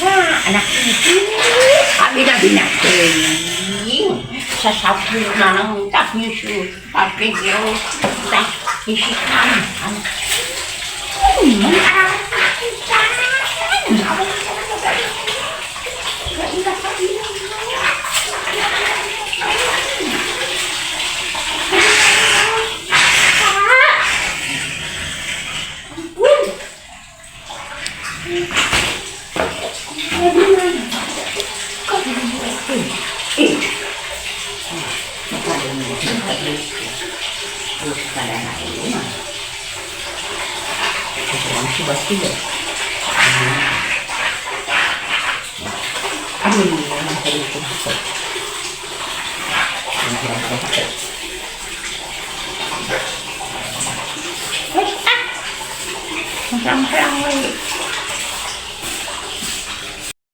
Anak itu, kami na binating. Sasapo na ng tapiso, tapigyo, isikan. Basta ano yung mga sarito ko? Ang sarang